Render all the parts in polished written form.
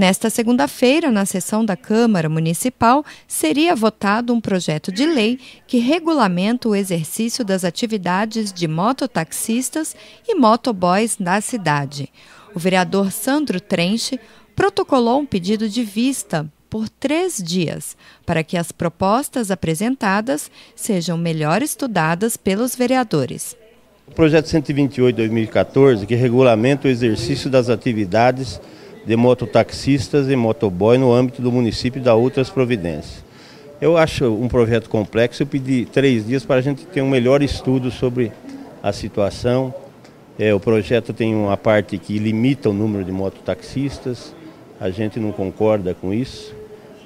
Nesta segunda-feira, na sessão da Câmara Municipal, seria votado um projeto de lei que regulamenta o exercício das atividades de mototaxistas e motoboys na cidade. O vereador Sandro Trenche protocolou um pedido de vista por 3 dias, para que as propostas apresentadas sejam melhor estudadas pelos vereadores. O projeto 128 de 2014, que regulamenta o exercício das atividades de mototaxistas e motoboy no âmbito do município e da outras providências. Eu acho um projeto complexo, eu pedi 3 dias para a gente ter um melhor estudo sobre a situação. O projeto tem uma parte que limita o número de mototaxistas, a gente não concorda com isso.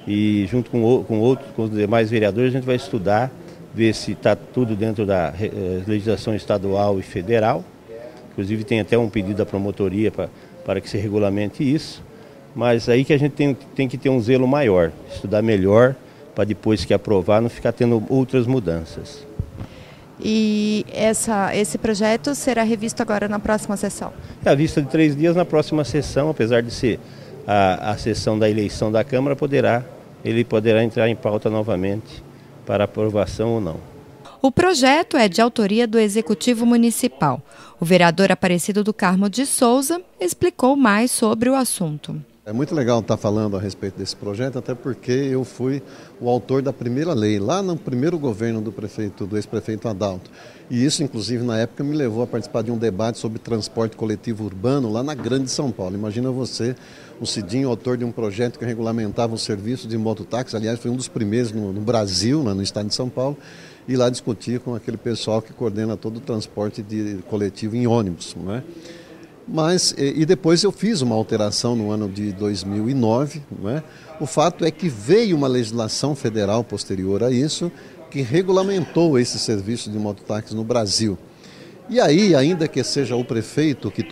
E junto com os demais vereadores a gente vai estudar, ver se está tudo dentro da legislação estadual e federal. Inclusive tem até um pedido da promotoria para que se regulamente isso. Mas aí que a gente tem que ter um zelo maior, estudar melhor para depois que aprovar não ficar tendo outras mudanças. E esse projeto será revisto agora na próxima sessão? A vista de 3 dias na próxima sessão, apesar de ser a sessão da eleição da Câmara, ele poderá entrar em pauta novamente para aprovação ou não. O projeto é de autoria do Executivo Municipal. O vereador Aparecido do Carmo de Souza explicou mais sobre o assunto. É muito legal estar falando a respeito desse projeto, até porque eu fui o autor da primeira lei, lá no primeiro governo do ex-prefeito Adalto. E isso, inclusive, na época me levou a participar de um debate sobre transporte coletivo urbano lá na Grande São Paulo. Imagina você, o Cidinho, autor de um projeto que regulamentava o serviço de mototáxi, aliás, foi um dos primeiros no Brasil, no estado de São Paulo, e lá discutir com aquele pessoal que coordena todo o transporte coletivo em ônibus, não é? E depois eu fiz uma alteração no ano de 2009, não é? O fato é que veio uma legislação federal posterior a isso que regulamentou esse serviço de mototáxi no Brasil. E aí, ainda que seja o prefeito que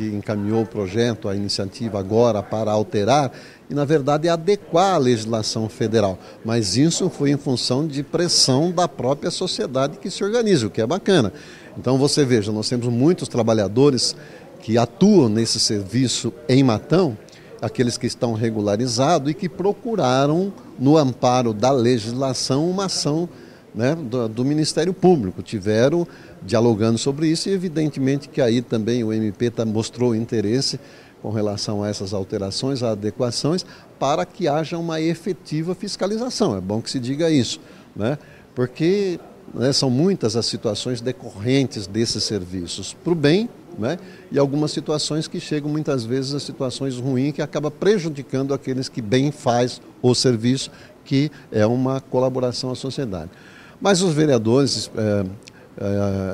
encaminhou o projeto, a iniciativa agora para alterar, e na verdade adequar a legislação federal. Mas isso foi em função de pressão da própria sociedade que se organiza, o que é bacana. Então você veja, nós temos muitos trabalhadores que atuam nesse serviço em Matão, aqueles que estão regularizados e que procuraram, no amparo da legislação, uma ação, né, do Ministério Público. Tiveram dialogando sobre isso e evidentemente que aí também o MP mostrou interesse com relação a essas alterações, a adequações, para que haja uma efetiva fiscalização. É bom que se diga isso, né? Porque são muitas as situações decorrentes desses serviços, para o bem, né? E algumas situações que chegam muitas vezes a situações ruins que acabam prejudicando aqueles que bem faz o serviço, que é uma colaboração à sociedade. Mas os vereadores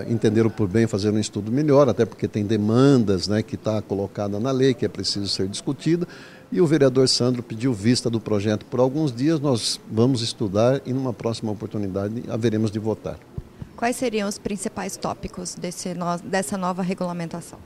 entenderam por bem fazer um estudo melhor, até porque tem demandas, né, que está colocada na lei, que é preciso ser discutida, e o vereador Sandro pediu vista do projeto por alguns dias. Nós vamos estudar e numa próxima oportunidade haveremos de votar. Quais seriam os principais tópicos dessa nova regulamentação?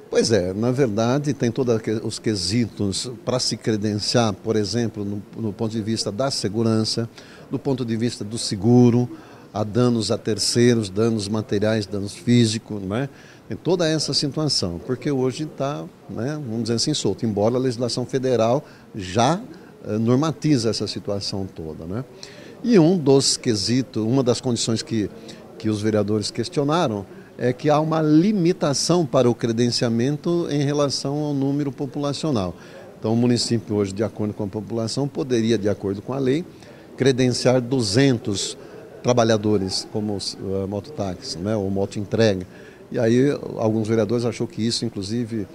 Pois é, na verdade tem todos os quesitos para se credenciar, por exemplo, no ponto de vista da segurança, do ponto de vista do seguro, a danos a terceiros, danos materiais, danos físicos, né? Tem toda essa situação, porque hoje está, né, vamos dizer assim, solto, embora a legislação federal já normatiza essa situação toda, né? E um dos quesitos, uma das condições que os vereadores questionaram é que há uma limitação para o credenciamento em relação ao número populacional. Então o município hoje, de acordo com a população, poderia, de acordo com a lei, credenciar 200 trabalhadores como mototáxi, né, ou motoentrega. E aí alguns vereadores achou que isso, inclusive,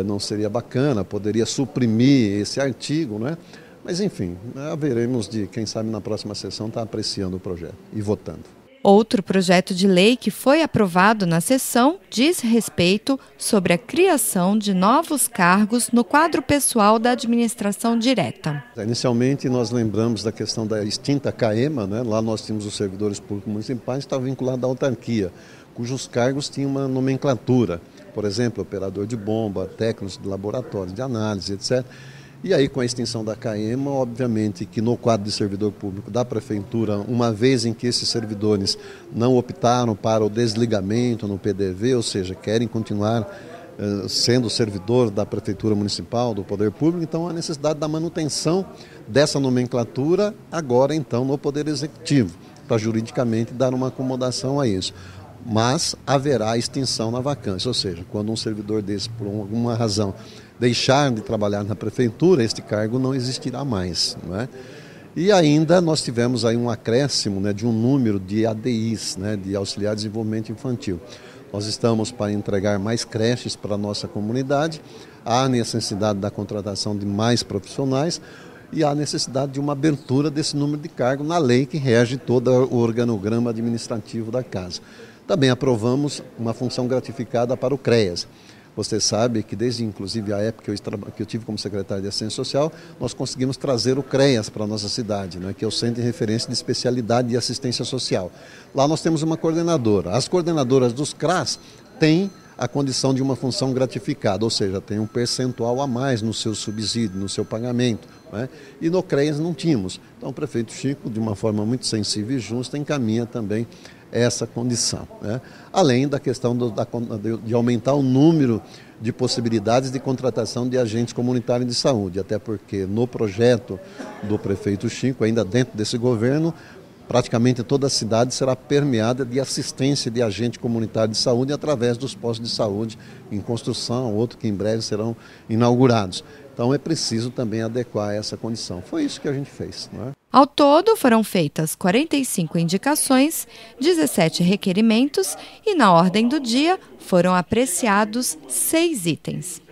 não seria bacana, poderia suprimir esse artigo, né? Mas enfim, haveremos de, quem sabe na próxima sessão, estar apreciando o projeto e votando. Outro projeto de lei que foi aprovado na sessão diz respeito sobre a criação de novos cargos no quadro pessoal da administração direta. Inicialmente nós lembramos da questão da extinta CAEMA, né? Lá nós tínhamos os servidores públicos municipais que estavam vinculados à autarquia, cujos cargos tinham uma nomenclatura, por exemplo, operador de bomba, técnicos de laboratório de análise, etc. E aí, com a extinção da CAEMA, obviamente que no quadro de servidor público da Prefeitura, uma vez em que esses servidores não optaram para o desligamento no PDV, ou seja, querem continuar sendo servidor da Prefeitura Municipal, do Poder Público, então a necessidade da manutenção dessa nomenclatura agora então no Poder Executivo, para juridicamente dar uma acomodação a isso. Mas haverá extinção na vacância, ou seja, quando um servidor desse, por alguma razão, deixar de trabalhar na Prefeitura, este cargo não existirá mais, não é? E ainda nós tivemos aí um acréscimo, né, de um número de ADIs, né, de Auxiliar de Desenvolvimento Infantil. Nós estamos para entregar mais creches para a nossa comunidade, há necessidade da contratação de mais profissionais e há necessidade de uma abertura desse número de cargos na lei que rege todo o organograma administrativo da casa. Também aprovamos uma função gratificada para o CREAS. Você sabe que desde inclusive a época que eu tive como secretário de Assistência Social, nós conseguimos trazer o CREAS para a nossa cidade, né, que é o Centro de Referência de Especialidade de Assistência Social. Lá nós temos uma coordenadora. As coordenadoras dos CRAS têm a condição de uma função gratificada, ou seja, tem um percentual a mais no seu subsídio, no seu pagamento, né? E no CREAS não tínhamos. Então o prefeito Chico, de uma forma muito sensível e justa, encaminha também essa condição, né? Além da questão de aumentar o número de possibilidades de contratação de agentes comunitários de saúde, até porque no projeto do prefeito Chico, ainda dentro desse governo, praticamente toda a cidade será permeada de assistência de agente comunitário de saúde através dos postos de saúde em construção, outros que em breve serão inaugurados. Então é preciso também adequar essa condição. Foi isso que a gente fez, não é? Ao todo, foram feitas 45 indicações, 17 requerimentos e, na ordem do dia, foram apreciados 6 itens.